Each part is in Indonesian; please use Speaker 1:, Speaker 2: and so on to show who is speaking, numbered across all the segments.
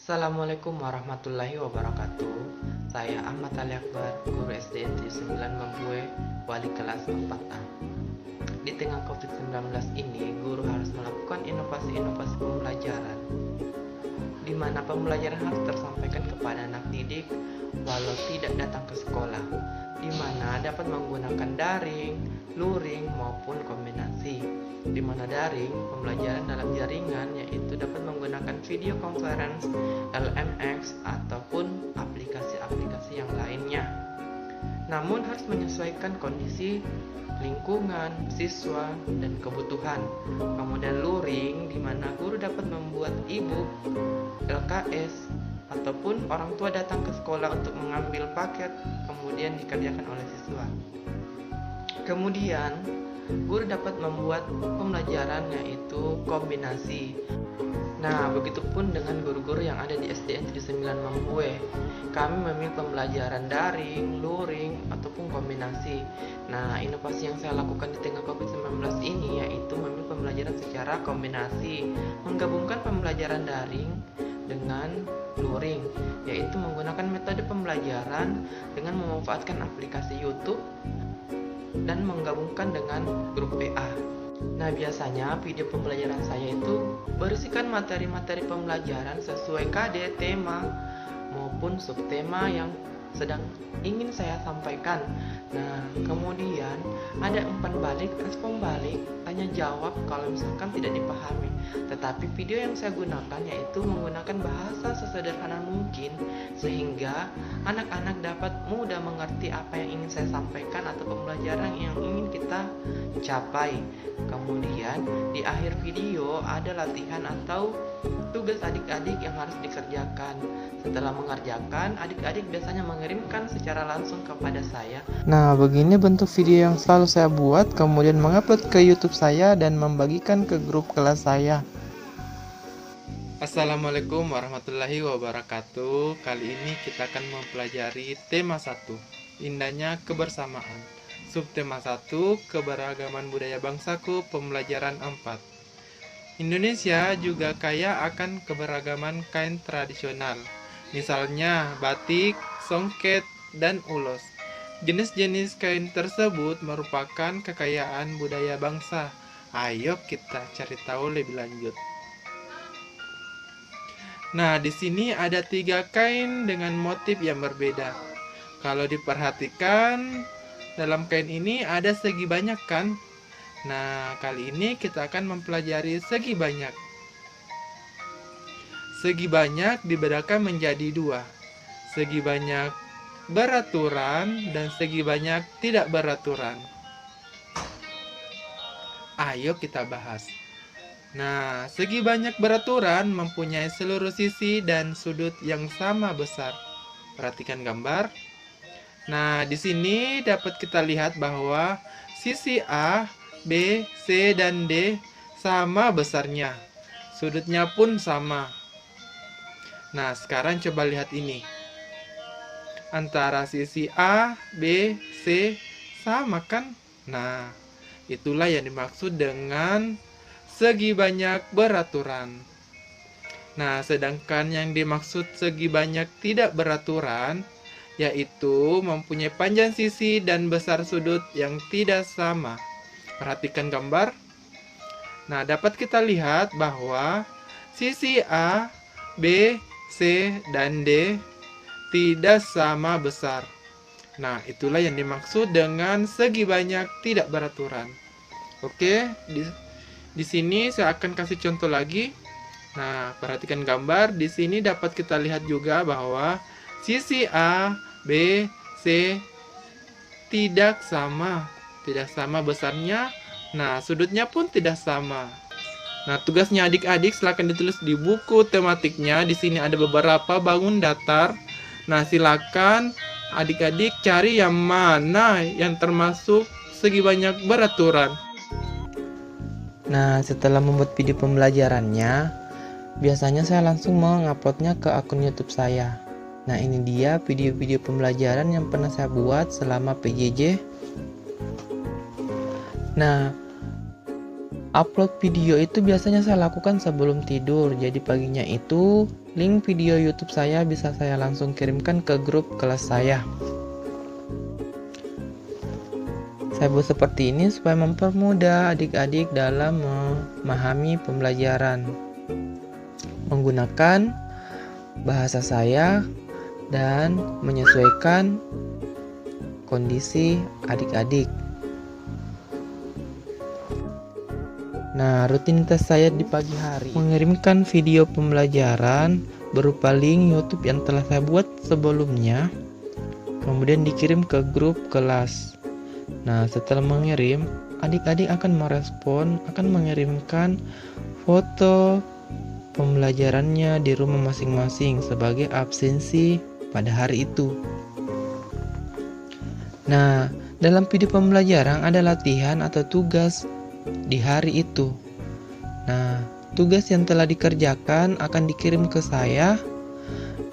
Speaker 1: Assalamualaikum warahmatullahi wabarakatuh. Saya Ahmad Ali Akbar, guru SD Negeri 9 Mambue, wali kelas 4A. Di tengah COVID-19 ini, guru harus melakukan inovasi-inovasi pembelajaran, di mana pembelajaran harus tersampaikan kepada anak didik walau tidak datang ke sekolah, di mana dapat menggunakan daring, luring, maupun kombinasi. Di mana daring, pembelajaran dalam jaringan, yaitu dapat menggunakan video conference, LMX, ataupun aplikasi-aplikasi yang lainnya. Namun harus menyesuaikan kondisi lingkungan, siswa, dan kebutuhan. Kemudian luring, di mana guru dapat membuat e-book, LKS, ataupun orang tua datang ke sekolah untuk mengambil paket, kemudian dikerjakan oleh siswa. Kemudian, guru dapat membuat pembelajaran yaitu kombinasi. Nah, begitupun dengan guru-guru yang ada di SDN 79 Mambue. Kami memilih pembelajaran daring, luring, ataupun kombinasi. Nah, inovasi yang saya lakukan di tengah COVID-19 ini yaitu memilih pembelajaran secara kombinasi, menggabungkan pembelajaran daring dengan luring, yaitu menggunakan metode pembelajaran dengan memanfaatkan aplikasi YouTube dan menggabungkan dengan grup WA. Nah, biasanya video pembelajaran saya itu berisikan materi-materi pembelajaran sesuai KD, tema, maupun subtema yang sedang ingin saya sampaikan. Nah, kemudian ada umpan balik, respon balik, tanya jawab kalau misalkan tidak dipahami. Tetapi video yang saya gunakan yaitu menggunakan bahasa sesederhana mungkin sehingga anak-anak dapat mudah mengerti apa yang ingin saya sampaikan atau pembelajaran yang ingin kita capai. Kemudian di akhir video ada latihan atau tugas adik-adik yang harus dikerjakan. Setelah mengerjakan, adik-adik biasanya mengirimkan secara langsung kepada saya. Nah, begini bentuk video yang selalu saya buat, kemudian mengupload ke YouTube saya dan membagikan ke grup kelas saya. Assalamualaikum warahmatullahi wabarakatuh. Kali ini kita akan mempelajari tema 1, indahnya kebersamaan. Subtema 1, keberagaman budaya bangsaku, pembelajaran 4. Indonesia juga kaya akan keberagaman kain tradisional, misalnya batik, songket, dan ulos. Jenis-jenis kain tersebut merupakan kekayaan budaya bangsa. Ayo kita cari tahu lebih lanjut. Nah, di sini ada 3 kain dengan motif yang berbeda. Kalau diperhatikan, dalam kain ini ada segi banyak kan? Nah, kali ini kita akan mempelajari segi banyak. Segi banyak dibedakan menjadi 2. Segi banyak beraturan dan segi banyak tidak beraturan. Ayo kita bahas. Nah, segi banyak beraturan mempunyai seluruh sisi dan sudut yang sama besar. Perhatikan gambar. Nah, di sini dapat kita lihat bahwa sisi A, B, C, dan D sama besarnya. Sudutnya pun sama. Nah, sekarang coba lihat ini. Antara sisi A, B, C sama kan? Nah, itulah yang dimaksud dengan segi banyak beraturan. Nah, sedangkan yang dimaksud segi banyak tidak beraturan yaitu mempunyai panjang sisi dan besar sudut yang tidak sama. Perhatikan gambar. Nah, dapat kita lihat bahwa sisi A, B, C, dan D tidak sama besar. Nah, itulah yang dimaksud dengan segi banyak tidak beraturan. Oke, di sini saya akan kasih contoh lagi. Nah, perhatikan gambar. Di sini dapat kita lihat juga bahwa sisi A, B, C tidak sama besarnya. Nah, sudutnya pun tidak sama. Nah, tugasnya adik-adik silakan ditulis di buku tematiknya. Di sini ada beberapa bangun datar. Nah, silakan adik-adik cari yang mana yang termasuk segi banyak beraturan. Nah, setelah membuat video pembelajarannya, biasanya saya langsung menguploadnya ke akun YouTube saya. Nah, ini dia video-video pembelajaran yang pernah saya buat selama PJJ. Nah, Upload video itu biasanya saya lakukan sebelum tidur. Jadi paginya itu link video YouTube saya bisa saya langsung kirimkan ke grup kelas saya. Saya buat seperti ini supaya mempermudah adik-adik dalam memahami pembelajaran. Menggunakan bahasa saya dan menyesuaikan kondisi adik-adik. Nah, rutinitas saya di pagi hari mengirimkan video pembelajaran berupa link YouTube yang telah saya buat sebelumnya, kemudian dikirim ke grup kelas. Nah, setelah mengirim, adik-adik akan merespon, akan mengirimkan foto pembelajarannya di rumah masing-masing sebagai absensi pada hari itu. Nah, dalam video pembelajaran ada latihan atau tugas di hari itu. Nah, tugas yang telah dikerjakan akan dikirim ke saya.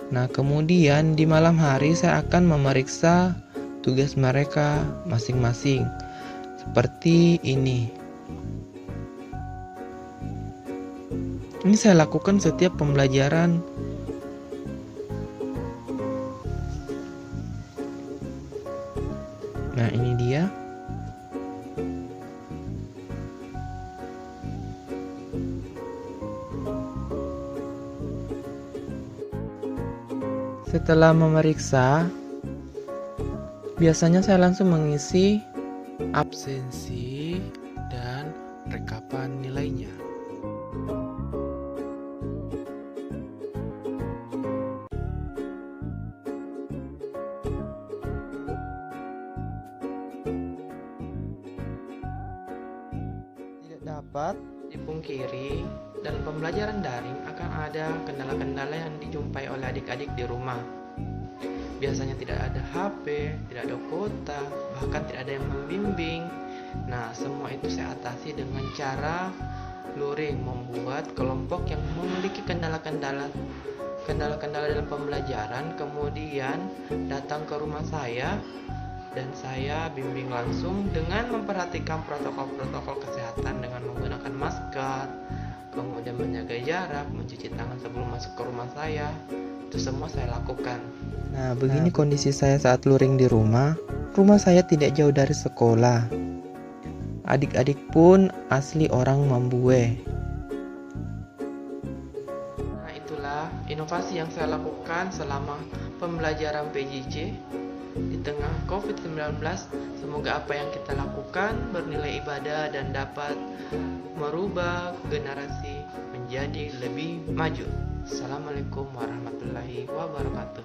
Speaker 1: Nah, kemudian di malam hari saya akan memeriksa tugas mereka masing-masing. Seperti ini. Ini saya lakukan setiap pembelajaran. Nah, ini dia. Setelah memeriksa, biasanya saya langsung mengisi absensi dan rekapan nilainya. Tidak dapat dipungkiri, dalam pembelajaran daring akan ada kendala-kendala yang dijumpai oleh adik-adik di rumah. Biasanya tidak ada HP, tidak ada kuota, bahkan tidak ada yang membimbing. Nah, semua itu saya atasi dengan cara luring, membuat kelompok yang memiliki kendala-kendala dalam pembelajaran, kemudian datang ke rumah saya dan saya bimbing langsung dengan memperhatikan protokol-protokol kesehatan dengan menggunakan masker, kemudian menjaga jarak, mencuci tangan sebelum masuk ke rumah saya. Itu semua saya lakukan. Nah, begini kondisi saya saat luring di rumah. Rumah saya tidak jauh dari sekolah. Adik-adik pun asli orang Mambue. Nah, itulah inovasi yang saya lakukan selama pembelajaran PJJ di tengah COVID-19. Semoga apa yang kita lakukan bernilai ibadah dan dapat merubah generasi menjadi lebih maju. Assalamualaikum warahmatullahi wabarakatuh.